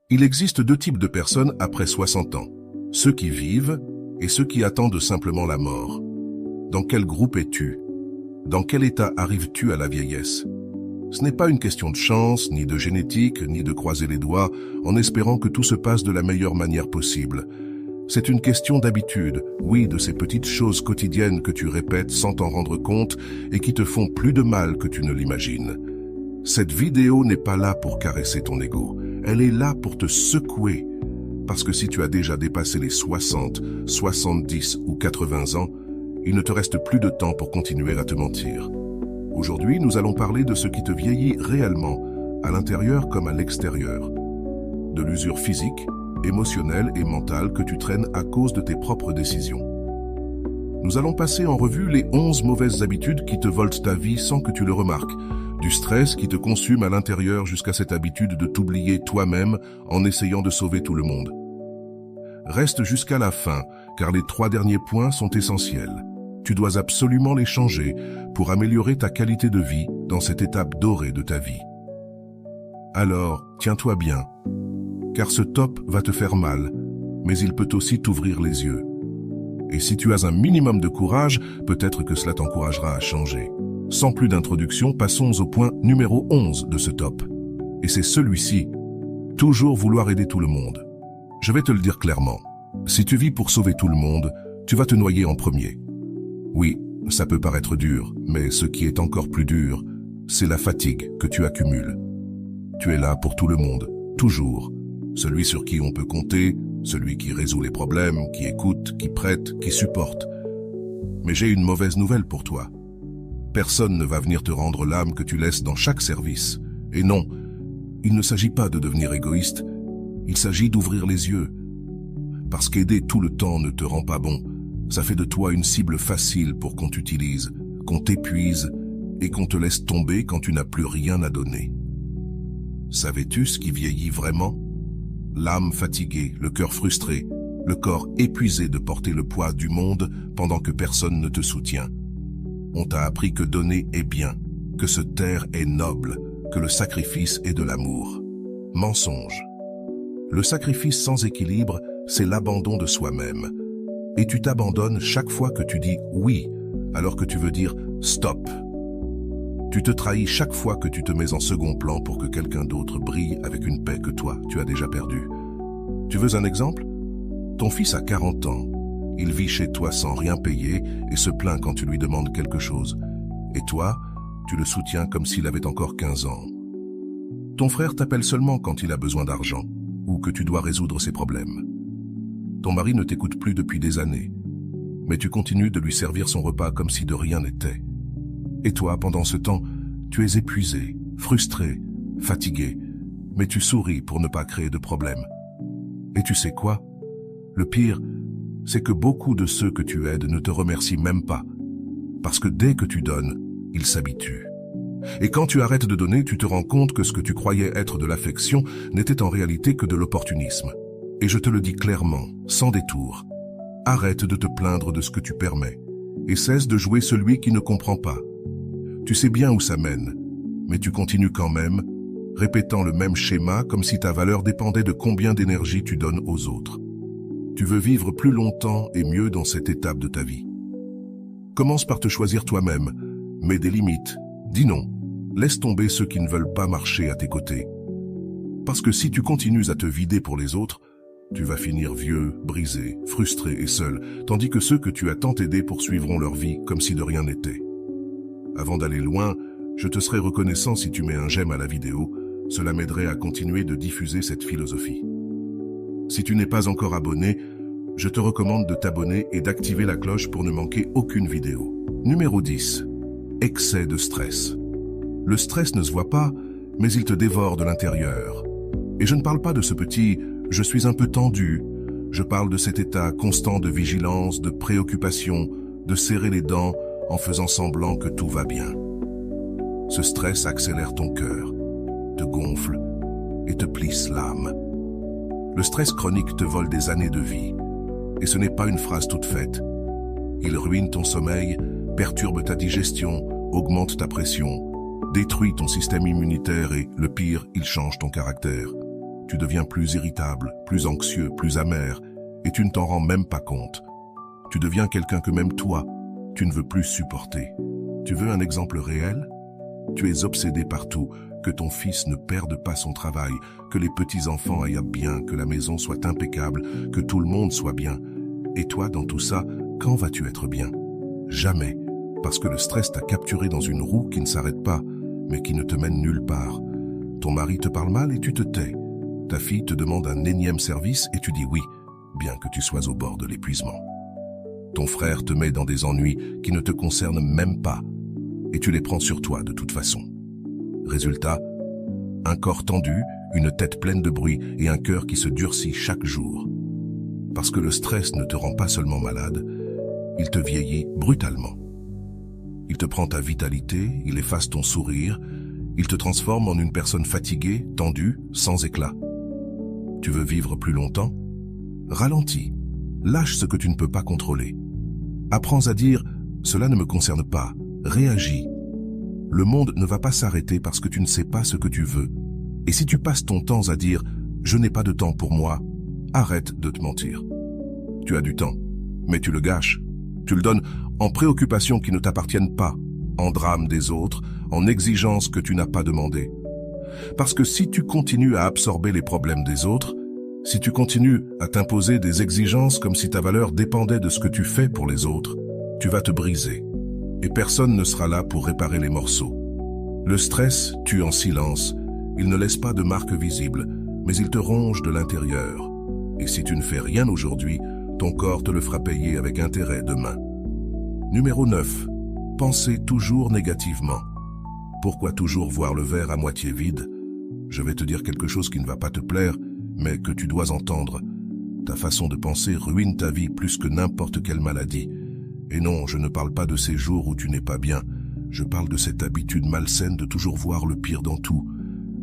Il existe deux types de personnes après 60 ans. Ceux qui vivent et ceux qui attendent simplement la mort. Dans quel groupe es-tu? Dans quel état arrives-tu à la vieillesse? Ce n'est pas une question de chance, ni de génétique, ni de croiser les doigts en espérant que tout se passe de la meilleure manière possible. C'est une question d'habitude, oui, de ces petites choses quotidiennes que tu répètes sans t'en rendre compte et qui te font plus de mal que tu ne l'imagines. Cette vidéo n'est pas là pour caresser ton ego, elle est là pour te secouer. Parce que si tu as déjà dépassé les 60, 70 ou 80 ans, il ne te reste plus de temps pour continuer à te mentir. Aujourd'hui, nous allons parler de ce qui te vieillit réellement, à l'intérieur comme à l'extérieur. De l'usure physique, émotionnelle et mentale que tu traînes à cause de tes propres décisions. Nous allons passer en revue les 11 mauvaises habitudes qui te volent ta vie sans que tu le remarques, du stress qui te consume à l'intérieur jusqu'à cette habitude de t'oublier toi-même en essayant de sauver tout le monde. Reste jusqu'à la fin, car les 3 derniers points sont essentiels. Tu dois absolument les changer pour améliorer ta qualité de vie dans cette étape dorée de ta vie. Alors, tiens-toi bien, car ce top va te faire mal, mais il peut aussi t'ouvrir les yeux. Et si tu as un minimum de courage, peut-être que cela t'encouragera à changer. Sans plus d'introduction, passons au point numéro 11 de ce top. Et c'est celui-ci, toujours vouloir aider tout le monde. Je vais te le dire clairement, si tu vis pour sauver tout le monde, tu vas te noyer en premier. Oui, ça peut paraître dur, mais ce qui est encore plus dur, c'est la fatigue que tu accumules. Tu es là pour tout le monde, toujours. Celui sur qui on peut compter, celui qui résout les problèmes, qui écoute, qui prête, qui supporte. Mais j'ai une mauvaise nouvelle pour toi. Personne ne va venir te rendre l'âme que tu laisses dans chaque service. Et non, il ne s'agit pas de devenir égoïste, il s'agit d'ouvrir les yeux. Parce qu'aider tout le temps ne te rend pas bon. Ça fait de toi une cible facile pour qu'on t'utilise, qu'on t'épuise et qu'on te laisse tomber quand tu n'as plus rien à donner. Savais-tu ce qui vieillit vraiment? L'âme fatiguée, le cœur frustré, le corps épuisé de porter le poids du monde pendant que personne ne te soutient. On t'a appris que donner est bien, que se taire est noble, que le sacrifice est de l'amour. Mensonge. Le sacrifice sans équilibre, c'est l'abandon de soi-même. Et tu t'abandonnes chaque fois que tu dis oui, alors que tu veux dire stop. Tu te trahis chaque fois que tu te mets en second plan pour que quelqu'un d'autre brille avec une paix que toi, tu as déjà perdue. Tu veux un exemple? Ton fils a 40 ans. Il vit chez toi sans rien payer et se plaint quand tu lui demandes quelque chose. Et toi, tu le soutiens comme s'il avait encore 15 ans. Ton frère t'appelle seulement quand il a besoin d'argent ou que tu dois résoudre ses problèmes. Ton mari ne t'écoute plus depuis des années, mais tu continues de lui servir son repas comme si de rien n'était. Et toi, pendant ce temps, tu es épuisé, frustré, fatigué, mais tu souris pour ne pas créer de problème. Et tu sais quoi? Le pire, c'est que beaucoup de ceux que tu aides ne te remercient même pas, parce que dès que tu donnes, ils s'habituent. Et quand tu arrêtes de donner, tu te rends compte que ce que tu croyais être de l'affection n'était en réalité que de l'opportunisme. Et je te le dis clairement, sans détour, arrête de te plaindre de ce que tu permets, et cesse de jouer celui qui ne comprend pas. Tu sais bien où ça mène, mais tu continues quand même, répétant le même schéma comme si ta valeur dépendait de combien d'énergie tu donnes aux autres. Tu veux vivre plus longtemps et mieux dans cette étape de ta vie. Commence par te choisir toi-même, mets des limites, dis non, laisse tomber ceux qui ne veulent pas marcher à tes côtés. Parce que si tu continues à te vider pour les autres, tu vas finir vieux, brisé, frustré et seul, tandis que ceux que tu as tant aidés poursuivront leur vie comme si de rien n'était. Avant d'aller loin, je te serais reconnaissant si tu mets un j'aime à la vidéo, cela m'aiderait à continuer de diffuser cette philosophie. Si tu n'es pas encore abonné, je te recommande de t'abonner et d'activer la cloche pour ne manquer aucune vidéo. Numéro 10. Excès de stress. Le stress ne se voit pas, mais il te dévore de l'intérieur. Et je ne parle pas de ce petit « je suis un peu tendu », je parle de cet état constant de vigilance, de préoccupation, de serrer les dents en faisant semblant que tout va bien. Ce stress accélère ton cœur, te gonfle et te plisse l'âme. Le stress chronique te vole des années de vie. Et ce n'est pas une phrase toute faite. Il ruine ton sommeil, perturbe ta digestion, augmente ta pression, détruit ton système immunitaire et, le pire, il change ton caractère. Tu deviens plus irritable, plus anxieux, plus amer, et tu ne t'en rends même pas compte. Tu deviens quelqu'un que même toi, tu ne veux plus supporter. Tu veux un exemple réel? Tu es obsédé par tout, que ton fils ne perde pas son travail, que les petits-enfants aillent bien, que la maison soit impeccable, que tout le monde soit bien. Et toi, dans tout ça, quand vas-tu être bien? Jamais, parce que le stress t'a capturé dans une roue qui ne s'arrête pas, mais qui ne te mène nulle part. Ton mari te parle mal et tu te tais. Ta fille te demande un énième service et tu dis oui, bien que tu sois au bord de l'épuisement. Ton frère te met dans des ennuis qui ne te concernent même pas, et tu les prends sur toi de toute façon. Résultat, un corps tendu, une tête pleine de bruit et un cœur qui se durcit chaque jour. Parce que le stress ne te rend pas seulement malade, il te vieillit brutalement. Il te prend ta vitalité, il efface ton sourire, il te transforme en une personne fatiguée, tendue, sans éclat. Tu veux vivre plus longtemps? Ralentis, lâche ce que tu ne peux pas contrôler. Apprends à dire « cela ne me concerne pas », réagis. Le monde ne va pas s'arrêter parce que tu ne sais pas ce que tu veux. Et si tu passes ton temps à dire « je n'ai pas de temps pour moi », arrête de te mentir. Tu as du temps, mais tu le gâches. Tu le donnes en préoccupations qui ne t'appartiennent pas, en drames des autres, en exigences que tu n'as pas demandées. Parce que si tu continues à absorber les problèmes des autres, si tu continues à t'imposer des exigences comme si ta valeur dépendait de ce que tu fais pour les autres, tu vas te briser. Et personne ne sera là pour réparer les morceaux. Le stress tue en silence. Il ne laisse pas de marque visible, mais il te ronge de l'intérieur. Et si tu ne fais rien aujourd'hui, ton corps te le fera payer avec intérêt demain. Numéro 9. Pensez toujours négativement. Pourquoi toujours voir le verre à moitié vide? Je vais te dire quelque chose qui ne va pas te plaire, mais que tu dois entendre. Ta façon de penser ruine ta vie plus que n'importe quelle maladie. Et non, je ne parle pas de ces jours où tu n'es pas bien. Je parle de cette habitude malsaine de toujours voir le pire dans tout.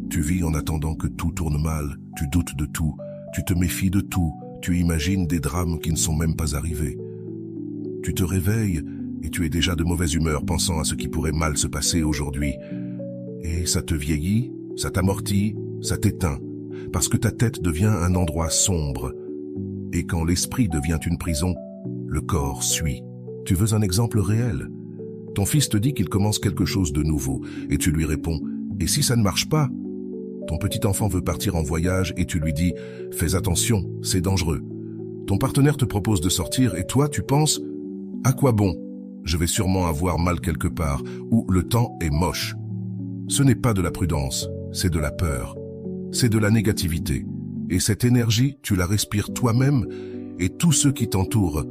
Tu vis en attendant que tout tourne mal, tu doutes de tout, tu te méfies de tout, tu imagines des drames qui ne sont même pas arrivés. Tu te réveilles et tu es déjà de mauvaise humeur pensant à ce qui pourrait mal se passer aujourd'hui. Et ça te vieillit, ça t'amortit, ça t'éteint, parce que ta tête devient un endroit sombre. Et quand l'esprit devient une prison, le corps suit. Tu veux un exemple réel? Ton fils te dit qu'il commence quelque chose de nouveau, et tu lui réponds « Et si ça ne marche pas ?» Ton petit enfant veut partir en voyage et tu lui dis « Fais attention, c'est dangereux ». Ton partenaire te propose de sortir et toi tu penses « À quoi bon? Je vais sûrement avoir mal quelque part » ou « Le temps est moche ». Ce n'est pas de la prudence, c'est de la peur. C'est de la négativité. Et cette énergie, tu la respires toi-même et tous ceux qui t'entourent.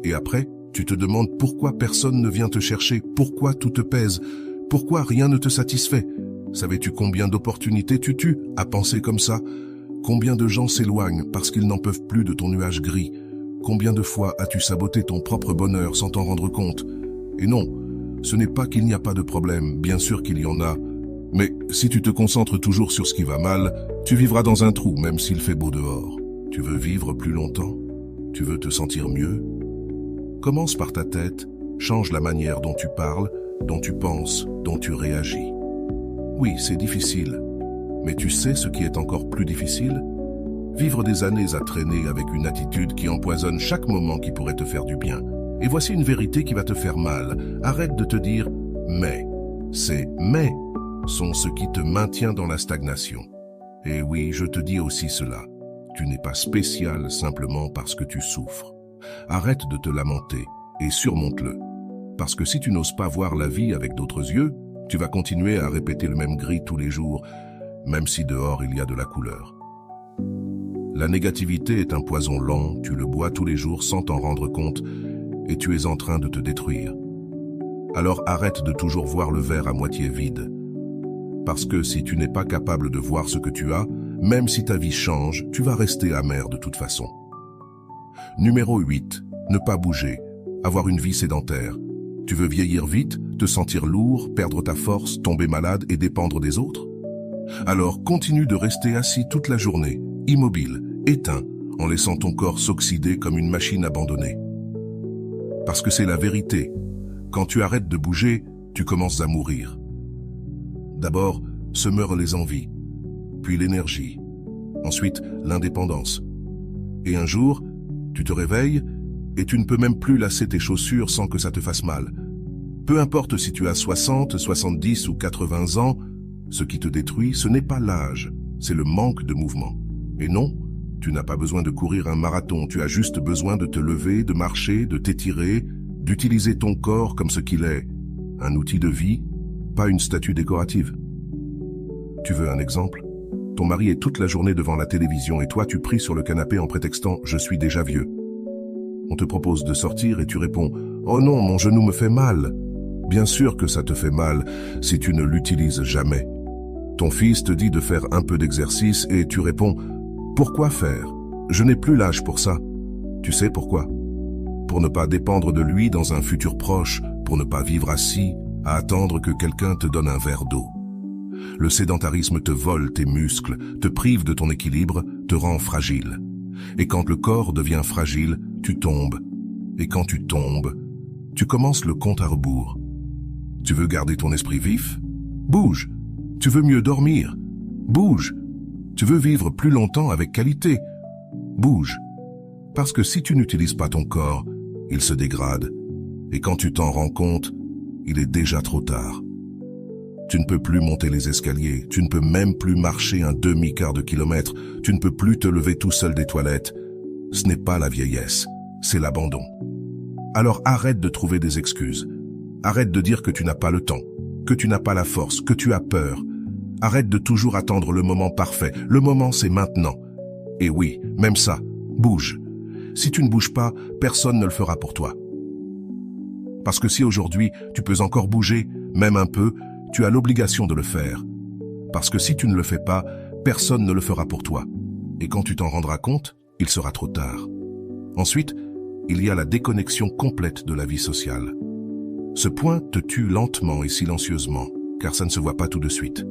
Et après, tu te demandes pourquoi personne ne vient te chercher, pourquoi tout te pèse, pourquoi rien ne te satisfait. Savais-tu combien d'opportunités tu tues à penser comme ça? Combien de gens s'éloignent parce qu'ils n'en peuvent plus de ton nuage gris? Combien de fois as-tu saboté ton propre bonheur sans t'en rendre compte? Et non, ce n'est pas qu'il n'y a pas de problème, bien sûr qu'il y en a. Mais si tu te concentres toujours sur ce qui va mal, tu vivras dans un trou même s'il fait beau dehors. Tu veux vivre plus longtemps? Tu veux te sentir mieux? Commence par ta tête, change la manière dont tu parles, dont tu penses, dont tu réagis. Oui, c'est difficile, mais tu sais ce qui est encore plus difficile? Vivre des années à traîner avec une attitude qui empoisonne chaque moment qui pourrait te faire du bien. Et voici une vérité qui va te faire mal. Arrête de te dire « mais ». Ces « mais » sont ce qui te maintient dans la stagnation. Et oui, je te dis aussi cela. Tu n'es pas spécial simplement parce que tu souffres. Arrête de te lamenter et surmonte-le. Parce que si tu n'oses pas voir la vie avec d'autres yeux, tu vas continuer à répéter le même gris tous les jours, même si dehors il y a de la couleur. La négativité est un poison lent, tu le bois tous les jours sans t'en rendre compte et tu es en train de te détruire. Alors arrête de toujours voir le verre à moitié vide. Parce que si tu n'es pas capable de voir ce que tu as, même si ta vie change, tu vas rester amer de toute façon. Numéro 8. Ne pas bouger. Avoir une vie sédentaire. Tu veux vieillir vite, te sentir lourd, perdre ta force, tomber malade et dépendre des autres? Alors continue de rester assis toute la journée, immobile, éteint, en laissant ton corps s'oxyder comme une machine abandonnée. Parce que c'est la vérité. Quand tu arrêtes de bouger, tu commences à mourir. D'abord, se meurent les envies, puis l'énergie, Ensuite, l'indépendance. Et un jour, tu te réveilles et tu ne peux même plus lasser tes chaussures sans que ça te fasse mal. Peu importe si tu as 60, 70 ou 80 ans, ce qui te détruit, ce n'est pas l'âge, c'est le manque de mouvement. Et non, tu n'as pas besoin de courir un marathon, tu as juste besoin de te lever, de marcher, de t'étirer, d'utiliser ton corps comme ce qu'il est, un outil de vie, pas une statue décorative. Tu veux un exemple? Ton mari est toute la journée devant la télévision et toi tu pries sur le canapé en prétextant « je suis déjà vieux ». On te propose de sortir et tu réponds « oh non, mon genou me fait mal ». Bien sûr que ça te fait mal si tu ne l'utilises jamais. Ton fils te dit de faire un peu d'exercice et tu réponds « pourquoi faire? Je n'ai plus l'âge pour ça ». Tu sais pourquoi? Pour ne pas dépendre de lui dans un futur proche, pour ne pas vivre assis, à attendre que quelqu'un te donne un verre d'eau. Le sédentarisme te vole tes muscles, te prive de ton équilibre, te rend fragile. Et quand le corps devient fragile, tu tombes. Et quand tu tombes, tu commences le compte à rebours. Tu veux garder ton esprit vif? Bouge. Tu veux mieux dormir? Bouge. Tu veux vivre plus longtemps avec qualité? Bouge. Parce que si tu n'utilises pas ton corps, il se dégrade. Et quand tu t'en rends compte, il est déjà trop tard. Tu ne peux plus monter les escaliers, tu ne peux même plus marcher un demi-quart de kilomètre, tu ne peux plus te lever tout seul des toilettes. Ce n'est pas la vieillesse, c'est l'abandon. Alors arrête de trouver des excuses. Arrête de dire que tu n'as pas le temps, que tu n'as pas la force, que tu as peur. Arrête de toujours attendre le moment parfait. Le moment, c'est maintenant. Et oui, même ça, bouge. Si tu ne bouges pas, personne ne le fera pour toi. Parce que si aujourd'hui, tu peux encore bouger, même un peu, tu as l'obligation de le faire. Parce que si tu ne le fais pas, personne ne le fera pour toi. Et quand tu t'en rendras compte, il sera trop tard. Ensuite, il y a la déconnexion complète de la vie sociale. Ce point te tue lentement et silencieusement, car ça ne se voit pas tout de suite.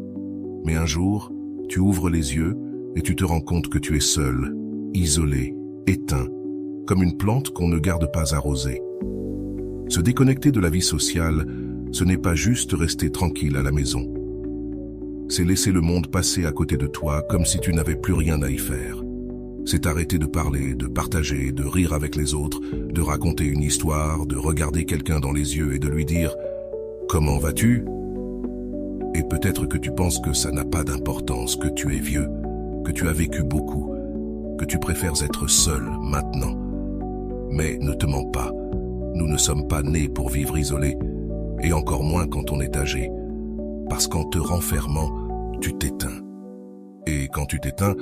Mais un jour, tu ouvres les yeux et tu te rends compte que tu es seul, isolé, éteint, comme une plante qu'on ne garde pas arrosée. Se déconnecter de la vie sociale, ce n'est pas juste rester tranquille à la maison. C'est laisser le monde passer à côté de toi comme si tu n'avais plus rien à y faire. C'est arrêter de parler, de partager, de rire avec les autres, de raconter une histoire, de regarder quelqu'un dans les yeux et de lui dire « Comment vas-tu ?» Et peut-être que tu penses que ça n'a pas d'importance, que tu es vieux, que tu as vécu beaucoup, que tu préfères être seul maintenant. Mais ne te mens pas, nous ne sommes pas nés pour vivre isolés, et encore moins quand on est âgé, parce qu'en te renfermant, tu t'éteins. Et quand tu t'éteins,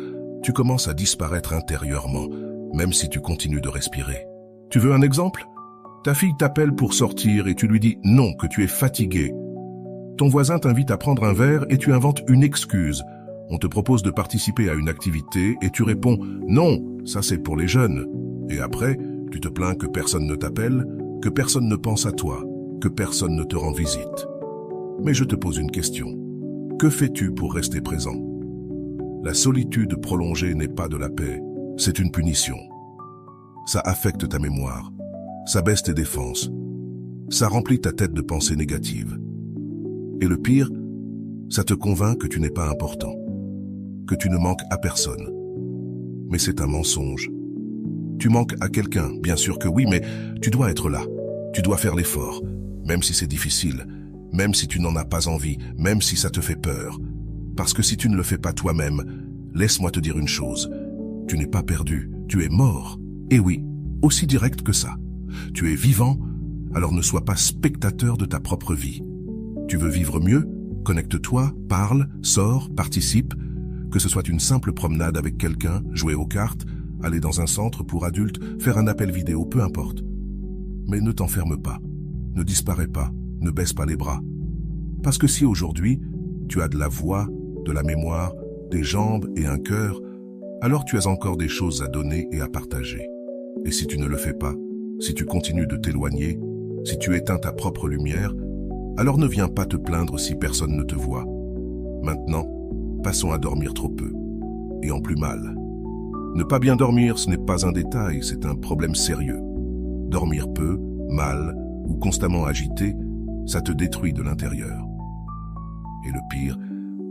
tu commences à disparaître intérieurement, même si tu continues de respirer. Tu veux un exemple? Ta fille t'appelle pour sortir et tu lui dis non, que tu es fatigué. Ton voisin t'invite à prendre un verre et tu inventes une excuse. On te propose de participer à une activité et tu réponds non, ça c'est pour les jeunes. Et après, tu te plains que personne ne t'appelle, que personne ne pense à toi, que personne ne te rend visite. Mais je te pose une question. Que fais-tu pour rester présent? La solitude prolongée n'est pas de la paix, c'est une punition. Ça affecte ta mémoire, ça baisse tes défenses, ça remplit ta tête de pensées négatives. Et le pire, ça te convainc que tu n'es pas important, que tu ne manques à personne. Mais c'est un mensonge. Tu manques à quelqu'un, bien sûr que oui, mais tu dois être là. Tu dois faire l'effort, même si c'est difficile, même si tu n'en as pas envie, même si ça te fait peur. Parce que si tu ne le fais pas toi-même, laisse-moi te dire une chose. Tu n'es pas perdu, tu es mort. Et oui, aussi direct que ça. Tu es vivant, alors ne sois pas spectateur de ta propre vie. Tu veux vivre mieux? Connecte-toi, parle, sors, participe. Que ce soit une simple promenade avec quelqu'un, jouer aux cartes, aller dans un centre pour adultes, faire un appel vidéo, peu importe. Mais ne t'enferme pas, ne disparais pas, ne baisse pas les bras. Parce que si aujourd'hui, tu as de la voix, de la mémoire, des jambes et un cœur, alors tu as encore des choses à donner et à partager. Et si tu ne le fais pas, si tu continues de t'éloigner, si tu éteins ta propre lumière, alors ne viens pas te plaindre si personne ne te voit. Maintenant, passons à dormir trop peu, et en plus mal. Ne pas bien dormir, ce n'est pas un détail, c'est un problème sérieux. Dormir peu, mal ou constamment agité, ça te détruit de l'intérieur. Et le pire,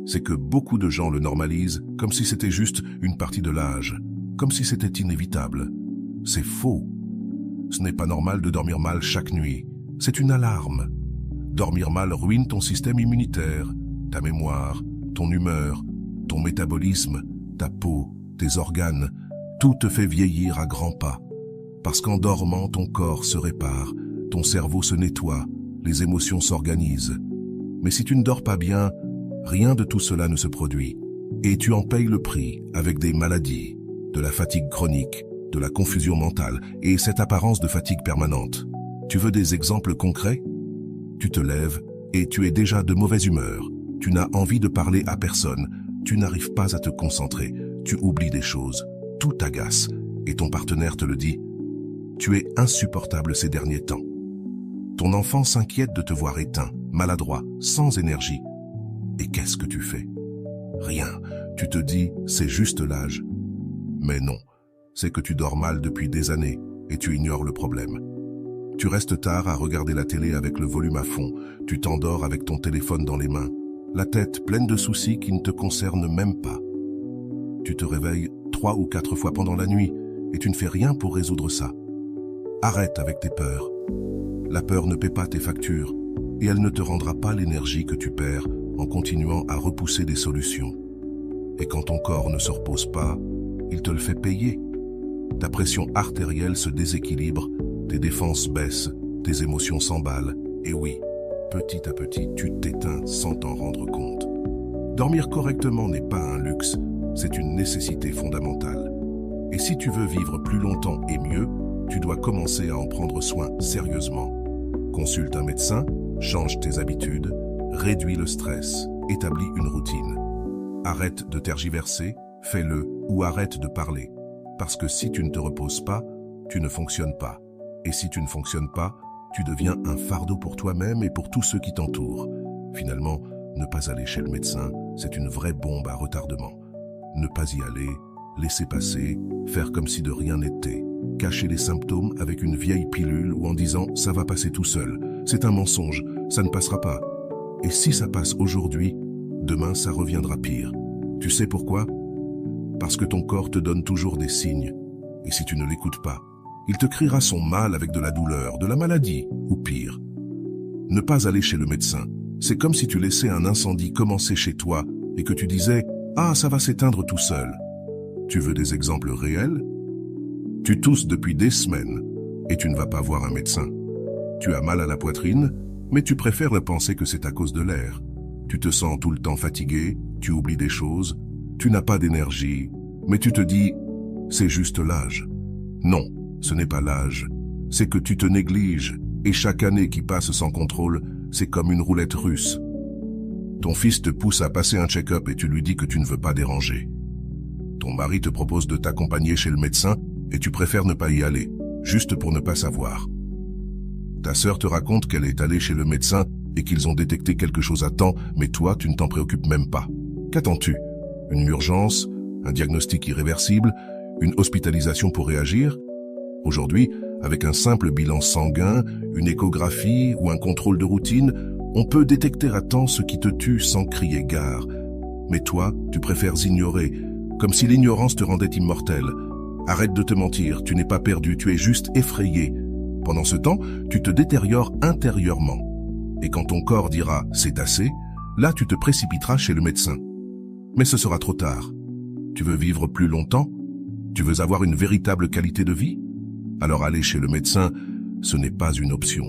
c'est que beaucoup de gens le normalisent comme si c'était juste une partie de l'âge, comme si c'était inévitable. C'est faux. Ce n'est pas normal de dormir mal chaque nuit. C'est une alarme. Dormir mal ruine ton système immunitaire, ta mémoire, ton humeur, ton métabolisme, ta peau, tes organes. Tout te fait vieillir à grands pas. Parce qu'en dormant, ton corps se répare, ton cerveau se nettoie, les émotions s'organisent. Mais si tu ne dors pas bien, rien de tout cela ne se produit. Et tu en payes le prix avec des maladies, de la fatigue chronique, de la confusion mentale et cette apparence de fatigue permanente. Tu veux des exemples concrets? Tu te lèves et tu es déjà de mauvaise humeur. Tu n'as envie de parler à personne. Tu n'arrives pas à te concentrer. Tu oublies des choses. Tout t'agace. Et ton partenaire te le dit. Tu es insupportable ces derniers temps. Ton enfant s'inquiète de te voir éteint, maladroit, sans énergie. Et qu'est-ce que tu fais? Rien. Tu te dis, c'est juste l'âge. Mais non, c'est que tu dors mal depuis des années et tu ignores le problème. Tu restes tard à regarder la télé avec le volume à fond. Tu t'endors avec ton téléphone dans les mains, la tête pleine de soucis qui ne te concernent même pas. Tu te réveilles 3 ou 4 fois pendant la nuit et tu ne fais rien pour résoudre ça. Arrête avec tes peurs. La peur ne paie pas tes factures et elle ne te rendra pas l'énergie que tu perds en continuant à repousser des solutions. Et quand ton corps ne se repose pas, il te le fait payer. Ta pression artérielle se déséquilibre, tes défenses baissent, tes émotions s'emballent. Et oui, petit à petit, tu t'éteins sans t'en rendre compte. Dormir correctement n'est pas un luxe, c'est une nécessité fondamentale. Et si tu veux vivre plus longtemps et mieux, tu dois commencer à en prendre soin sérieusement. Consulte un médecin, change tes habitudes, réduis le stress, établis une routine. Arrête de tergiverser, fais-le ou arrête de parler. Parce que si tu ne te reposes pas, tu ne fonctionnes pas. Et si tu ne fonctionnes pas, tu deviens un fardeau pour toi-même et pour tous ceux qui t'entourent. Finalement, ne pas aller chez le médecin, c'est une vraie bombe à retardement. Ne pas y aller, laisser passer, faire comme si de rien n'était. Cacher les symptômes avec une vieille pilule ou en disant « ça va passer tout seul ». C'est un mensonge, ça ne passera pas. Et si ça passe aujourd'hui, demain ça reviendra pire. Tu sais pourquoi? Parce que ton corps te donne toujours des signes. Et si tu ne l'écoutes pas, il te criera son mal avec de la douleur, de la maladie, ou pire. Ne pas aller chez le médecin, c'est comme si tu laissais un incendie commencer chez toi et que tu disais « ah, ça va s'éteindre tout seul ». Tu veux des exemples réels? Tu tousses depuis des semaines et tu ne vas pas voir un médecin. Tu as mal à la poitrine, mais tu préfères penser que c'est à cause de l'air. Tu te sens tout le temps fatigué, tu oublies des choses, tu n'as pas d'énergie, mais tu te dis « c'est juste l'âge ». Non, ce n'est pas l'âge, c'est que tu te négliges et chaque année qui passe sans contrôle, c'est comme une roulette russe. Ton fils te pousse à passer un check-up et tu lui dis que tu ne veux pas déranger. Ton mari te propose de t'accompagner chez le médecin et tu préfères ne pas y aller, juste pour ne pas savoir. Ta sœur te raconte qu'elle est allée chez le médecin et qu'ils ont détecté quelque chose à temps, mais toi, tu ne t'en préoccupes même pas. Qu'attends-tu? Une urgence? Un diagnostic irréversible? Une hospitalisation pour réagir? Aujourd'hui, avec un simple bilan sanguin, une échographie ou un contrôle de routine, on peut détecter à temps ce qui te tue sans crier gare. Mais toi, tu préfères ignorer, comme si l'ignorance te rendait immortel. Arrête de te mentir, tu n'es pas perdu, tu es juste effrayé. Pendant ce temps, tu te détériores intérieurement. Et quand ton corps dira « c'est assez », là tu te précipiteras chez le médecin. Mais ce sera trop tard. Tu veux vivre plus longtemps? Tu veux avoir une véritable qualité de vie? Alors aller chez le médecin, ce n'est pas une option.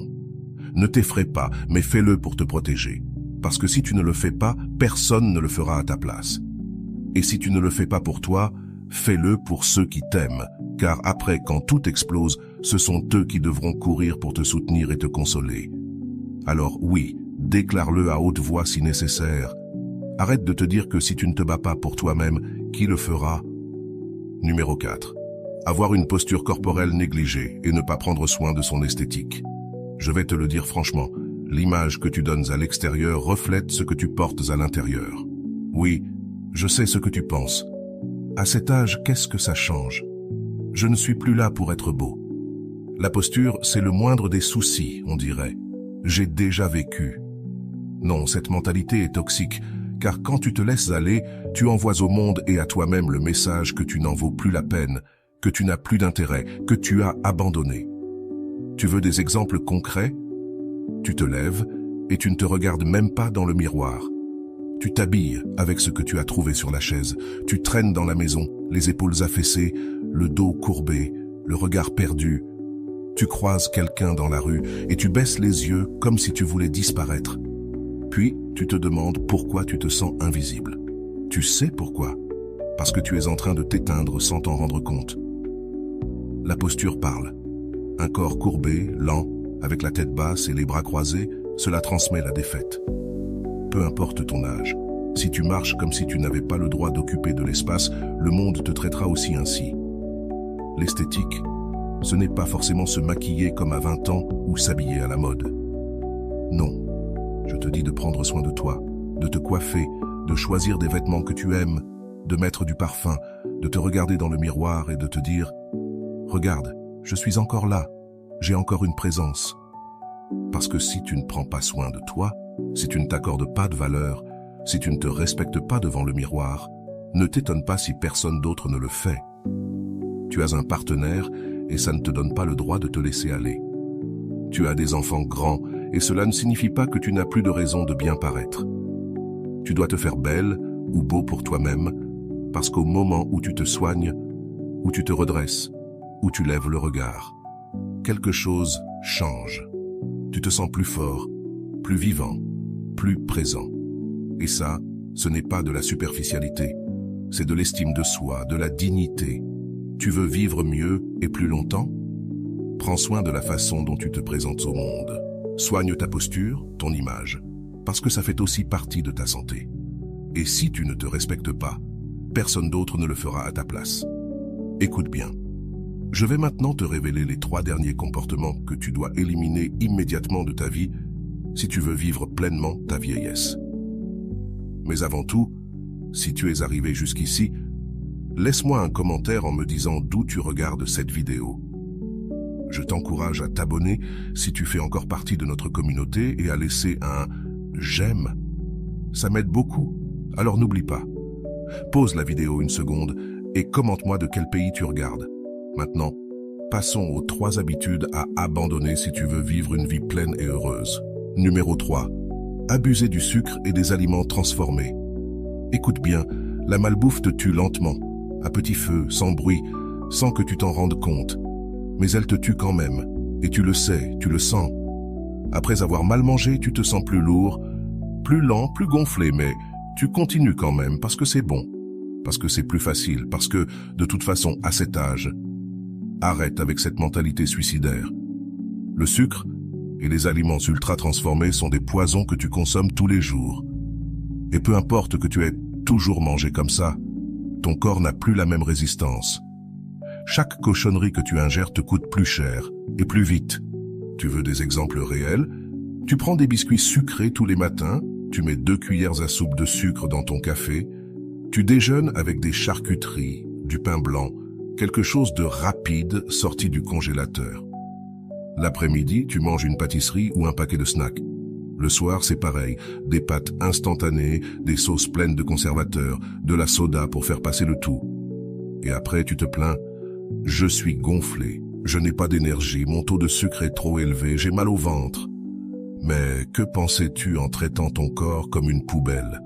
Ne t'effraie pas, mais fais-le pour te protéger. Parce que si tu ne le fais pas, personne ne le fera à ta place. Et si tu ne le fais pas pour toi, fais-le pour ceux qui t'aiment. Car après, quand tout explose, ce sont eux qui devront courir pour te soutenir et te consoler. Alors oui, déclare-le à haute voix si nécessaire. Arrête de te dire que si tu ne te bats pas pour toi-même, qui le fera? Numéro 4. Avoir une posture corporelle négligée et ne pas prendre soin de son esthétique. Je vais te le dire franchement, l'image que tu donnes à l'extérieur reflète ce que tu portes à l'intérieur. Oui, je sais ce que tu penses. À cet âge, qu'est-ce que ça change? Je ne suis plus là pour être beau. La posture, c'est le moindre des soucis, on dirait. J'ai déjà vécu. Non, cette mentalité est toxique, car quand tu te laisses aller, tu envoies au monde et à toi-même le message que tu n'en vaux plus la peine, que tu n'as plus d'intérêt, que tu as abandonné. Tu veux des exemples concrets? Tu te lèves et tu ne te regardes même pas dans le miroir. Tu t'habilles avec ce que tu as trouvé sur la chaise. Tu traînes dans la maison, les épaules affaissées, le dos courbé, le regard perdu. Tu croises quelqu'un dans la rue et tu baisses les yeux comme si tu voulais disparaître. Puis, tu te demandes pourquoi tu te sens invisible. Tu sais pourquoi. Parce que tu es en train de t'éteindre sans t'en rendre compte. La posture parle. Un corps courbé, lent, avec la tête basse et les bras croisés, cela transmet la défaite. Peu importe ton âge, si tu marches comme si tu n'avais pas le droit d'occuper de l'espace, le monde te traitera aussi ainsi. L'esthétique, ce n'est pas forcément se maquiller comme à 20 ans ou s'habiller à la mode. Non, je te dis de prendre soin de toi, de te coiffer, de choisir des vêtements que tu aimes, de mettre du parfum, de te regarder dans le miroir et de te dire « Regarde, je suis encore là, j'ai encore une présence. » Parce que si tu ne prends pas soin de toi, si tu ne t'accordes pas de valeur, si tu ne te respectes pas devant le miroir, ne t'étonne pas si personne d'autre ne le fait. Tu as un partenaire et ça ne te donne pas le droit de te laisser aller. Tu as des enfants grands et cela ne signifie pas que tu n'as plus de raison de bien paraître. Tu dois te faire belle ou beau pour toi-même parce qu'au moment où tu te soignes, où tu te redresses, où tu lèves le regard, quelque chose change. Tu te sens plus fort, plus vivant, plus présent. Et ça, ce n'est pas de la superficialité, c'est de l'estime de soi, de la dignité. Tu veux vivre mieux et plus longtemps? Prends soin de la façon dont tu te présentes au monde. Soigne ta posture, ton image, parce que ça fait aussi partie de ta santé. Et si tu ne te respectes pas, personne d'autre ne le fera à ta place. Écoute bien. Je vais maintenant te révéler les 3 derniers comportements que tu dois éliminer immédiatement de ta vie si tu veux vivre pleinement ta vieillesse. Mais avant tout, si tu es arrivé jusqu'ici, laisse-moi un commentaire en me disant d'où tu regardes cette vidéo. Je t'encourage à t'abonner si tu fais encore partie de notre communauté et à laisser un « j'aime ». Ça m'aide beaucoup, alors n'oublie pas. Pause la vidéo une seconde et commente-moi de quel pays tu regardes. Maintenant, passons aux 3 habitudes à abandonner si tu veux vivre une vie pleine et heureuse. Numéro 3. Abuser du sucre et des aliments transformés. Écoute bien, la malbouffe te tue lentement, à petit feu, sans bruit, sans que tu t'en rendes compte. Mais elle te tue quand même, et tu le sais, tu le sens. Après avoir mal mangé, tu te sens plus lourd, plus lent, plus gonflé, mais tu continues quand même parce que c'est bon, parce que c'est plus facile, parce que, de toute façon, à cet âge, arrête avec cette mentalité suicidaire. Le sucre et les aliments ultra transformés sont des poisons que tu consommes tous les jours. Et peu importe que tu aies toujours mangé comme ça, ton corps n'a plus la même résistance. Chaque cochonnerie que tu ingères te coûte plus cher et plus vite. Tu veux des exemples réels? Tu prends des biscuits sucrés tous les matins, tu mets 2 cuillères à soupe de sucre dans ton café, tu déjeunes avec des charcuteries, du pain blanc, quelque chose de rapide sorti du congélateur. L'après-midi, tu manges une pâtisserie ou un paquet de snacks. Le soir, c'est pareil, des pâtes instantanées, des sauces pleines de conservateurs, de la soda pour faire passer le tout. Et après, tu te plains, « Je suis gonflé, je n'ai pas d'énergie, mon taux de sucre est trop élevé, j'ai mal au ventre. » Mais que pensais-tu en traitant ton corps comme une poubelle?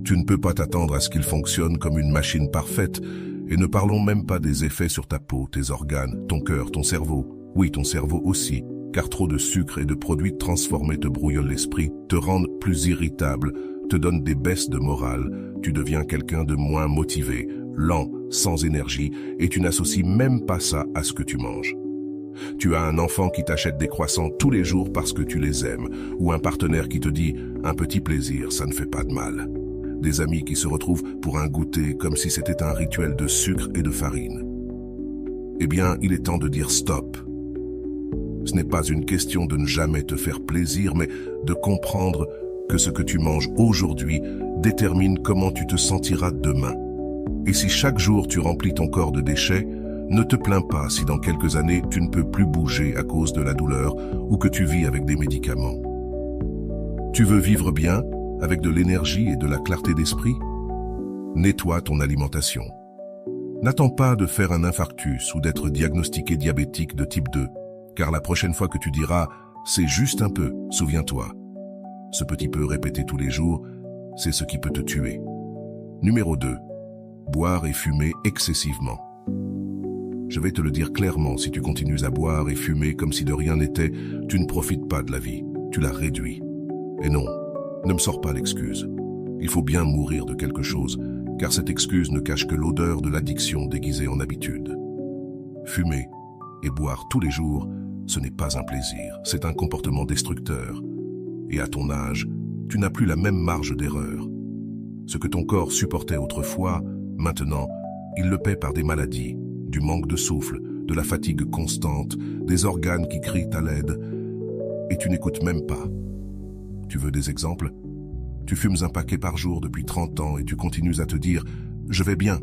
Tu ne peux pas t'attendre à ce qu'il fonctionne comme une machine parfaite, et ne parlons même pas des effets sur ta peau, tes organes, ton cœur, ton cerveau. Oui, ton cerveau aussi, car trop de sucre et de produits transformés te brouillent l'esprit, te rendent plus irritable, te donnent des baisses de morale, tu deviens quelqu'un de moins motivé, lent, sans énergie, et tu n'associes même pas ça à ce que tu manges. Tu as un enfant qui t'achète des croissants tous les jours parce que tu les aimes, ou un partenaire qui te dit « un petit plaisir, ça ne fait pas de mal ». Des amis qui se retrouvent pour un goûter comme si c'était un rituel de sucre et de farine. Eh bien, il est temps de dire stop. Ce n'est pas une question de ne jamais te faire plaisir, mais de comprendre que ce que tu manges aujourd'hui détermine comment tu te sentiras demain. Et si chaque jour tu remplis ton corps de déchets, ne te plains pas si dans quelques années tu ne peux plus bouger à cause de la douleur ou que tu vis avec des médicaments. Tu veux vivre bien? avec de l'énergie et de la clarté d'esprit? Nettoie ton alimentation. N'attends pas de faire un infarctus ou d'être diagnostiqué diabétique de type 2, car la prochaine fois que tu diras « c'est juste un peu », souviens-toi. Ce petit peu répété tous les jours, c'est ce qui peut te tuer. Numéro 2. Boire et fumer excessivement. Je vais te le dire clairement, si tu continues à boire et fumer comme si de rien n'était, tu ne profites pas de la vie, tu la réduis. Et non, ne me sors pas l'excuse. Il faut bien mourir de quelque chose, car cette excuse ne cache que l'odeur de l'addiction déguisée en habitude. Fumer et boire tous les jours, ce n'est pas un plaisir, c'est un comportement destructeur. Et à ton âge, tu n'as plus la même marge d'erreur. Ce que ton corps supportait autrefois, maintenant, il le paie par des maladies, du manque de souffle, de la fatigue constante, des organes qui crient à l'aide, et tu n'écoutes même pas. Tu veux des exemples? Tu fumes un paquet par jour depuis 30 ans et tu continues à te dire « je vais bien ».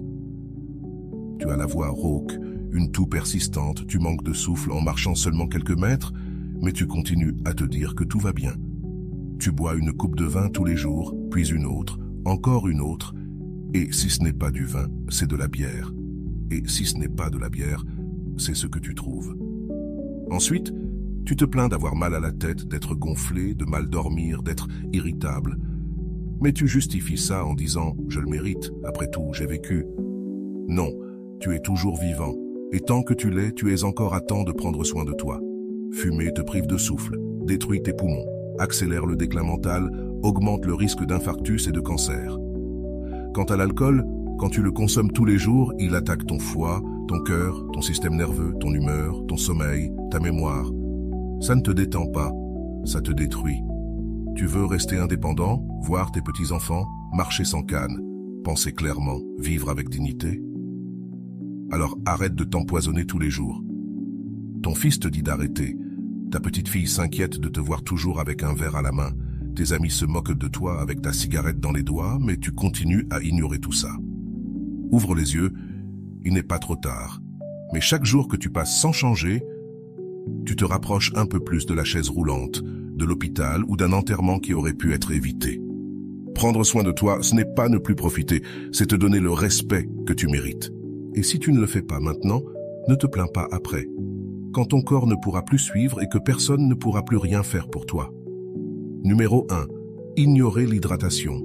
Tu as la voix rauque, une toux persistante, tu manques de souffle en marchant seulement quelques mètres, mais tu continues à te dire que tout va bien. Tu bois une coupe de vin tous les jours, puis une autre, encore une autre, et si ce n'est pas du vin, c'est de la bière. Et si ce n'est pas de la bière, c'est ce que tu trouves. Ensuite, tu te plains d'avoir mal à la tête, d'être gonflé, de mal dormir, d'être irritable. Mais tu justifies ça en disant « je le mérite, après tout, j'ai vécu ». Non, tu es toujours vivant, et tant que tu l'es, tu es encore à temps de prendre soin de toi. Fumer te prive de souffle, détruit tes poumons, accélère le déclin mental, augmente le risque d'infarctus et de cancer. Quant à l'alcool, quand tu le consommes tous les jours, il attaque ton foie, ton cœur, ton système nerveux, ton humeur, ton sommeil, ta mémoire. Ça ne te détend pas, ça te détruit. Tu veux rester indépendant, voir tes petits-enfants, marcher sans canne, penser clairement, vivre avec dignité? Alors arrête de t'empoisonner tous les jours. Ton fils te dit d'arrêter. Ta petite fille s'inquiète de te voir toujours avec un verre à la main. Tes amis se moquent de toi avec ta cigarette dans les doigts, mais tu continues à ignorer tout ça. Ouvre les yeux, il n'est pas trop tard. Mais chaque jour que tu passes sans changer, tu te rapproches un peu plus de la chaise roulante, de l'hôpital ou d'un enterrement qui aurait pu être évité. Prendre soin de toi, ce n'est pas ne plus profiter, c'est te donner le respect que tu mérites. Et si tu ne le fais pas maintenant, ne te plains pas après, quand ton corps ne pourra plus suivre et que personne ne pourra plus rien faire pour toi. Numéro 1. Ignorer l'hydratation.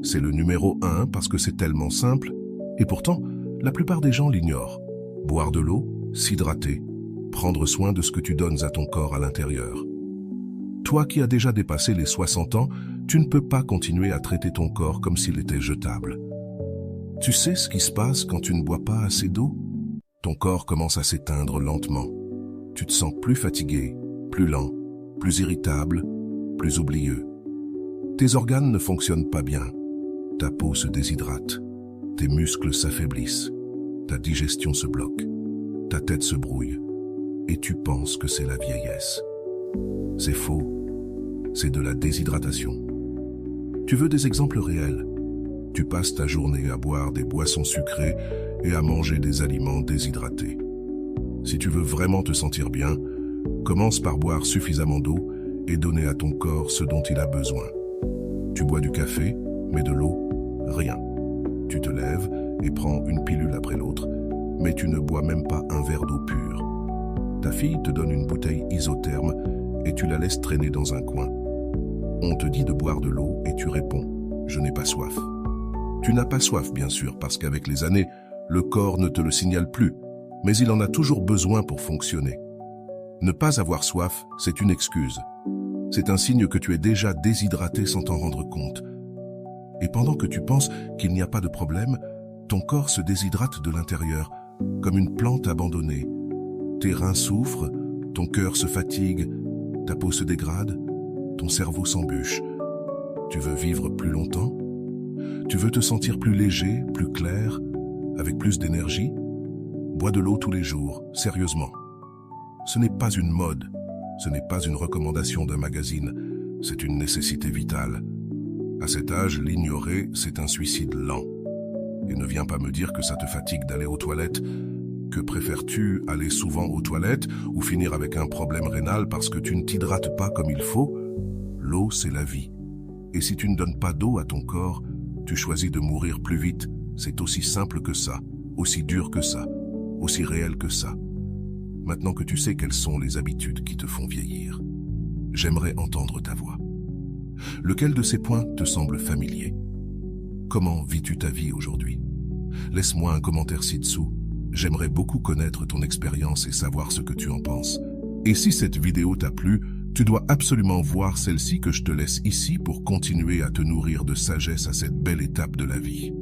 C'est le numéro 1 parce que c'est tellement simple, et pourtant, la plupart des gens l'ignorent. Boire de l'eau, s'hydrater, prendre soin de ce que tu donnes à ton corps à l'intérieur. Toi qui as déjà dépassé les 60 ans, tu ne peux pas continuer à traiter ton corps comme s'il était jetable. Tu sais ce qui se passe quand tu ne bois pas assez d'eau? Ton corps commence à s'éteindre lentement. Tu te sens plus fatigué, plus lent, plus irritable, plus oublieux. Tes organes ne fonctionnent pas bien. Ta peau se déshydrate. Tes muscles s'affaiblissent. Ta digestion se bloque. Ta tête se brouille. Et tu penses que c'est la vieillesse. C'est faux. C'est de la déshydratation. Tu veux des exemples réels? Tu passes ta journée à boire des boissons sucrées et à manger des aliments déshydratés. Si tu veux vraiment te sentir bien, commence par boire suffisamment d'eau et donner à ton corps ce dont il a besoin. Tu bois du café, mais de l'eau, rien. Tu te lèves et prends une pilule après l'autre, mais tu ne bois même pas un verre d'eau pure. Ta fille te donne une bouteille isotherme et tu la laisses traîner dans un coin. On te dit de boire de l'eau et tu réponds « je n'ai pas soif ». Tu n'as pas soif, bien sûr, parce qu'avec les années, le corps ne te le signale plus, mais il en a toujours besoin pour fonctionner. Ne pas avoir soif, c'est une excuse. C'est un signe que tu es déjà déshydraté sans t'en rendre compte. Et pendant que tu penses qu'il n'y a pas de problème, ton corps se déshydrate de l'intérieur, comme une plante abandonnée. Tes reins souffrent, ton cœur se fatigue, ta peau se dégrade, ton cerveau s'embûche. Tu veux vivre plus longtemps? Tu veux te sentir plus léger, plus clair, avec plus d'énergie? Bois de l'eau tous les jours, sérieusement. Ce n'est pas une mode, ce n'est pas une recommandation d'un magazine, c'est une nécessité vitale. À cet âge, l'ignorer, c'est un suicide lent. Et ne viens pas me dire que ça te fatigue d'aller aux toilettes. Que préfères-tu, aller souvent aux toilettes ou finir avec un problème rénal parce que tu ne t'hydrates pas comme il faut? L'eau, c'est la vie. Et si tu ne donnes pas d'eau à ton corps, tu choisis de mourir plus vite. C'est aussi simple que ça, aussi dur que ça, aussi réel que ça. Maintenant que tu sais quelles sont les habitudes qui te font vieillir, j'aimerais entendre ta voix. Lequel de ces points te semble familier? Comment vis-tu ta vie aujourd'hui? Laisse-moi un commentaire ci-dessous. J'aimerais beaucoup connaître ton expérience et savoir ce que tu en penses. Et si cette vidéo t'a plu, tu dois absolument voir celle-ci que je te laisse ici pour continuer à te nourrir de sagesse à cette belle étape de la vie.